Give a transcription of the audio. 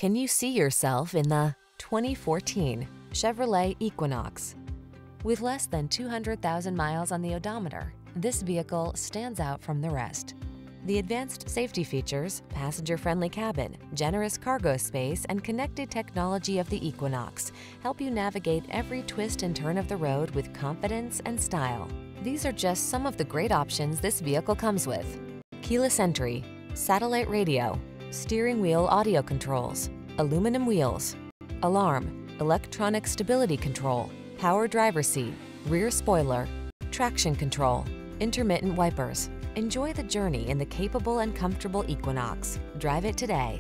Can you see yourself in the 2014 Chevrolet Equinox? With less than 200,000 miles on the odometer, this vehicle stands out from the rest. The advanced safety features, passenger-friendly cabin, generous cargo space, and connected technology of the Equinox help you navigate every twist and turn of the road with confidence and style. These are just some of the great options this vehicle comes with: keyless entry, satellite radio, steering wheel audio controls, aluminum wheels, alarm, electronic stability control, power driver seat, rear spoiler, traction control, intermittent wipers. Enjoy the journey in the capable and comfortable Equinox. Drive it today.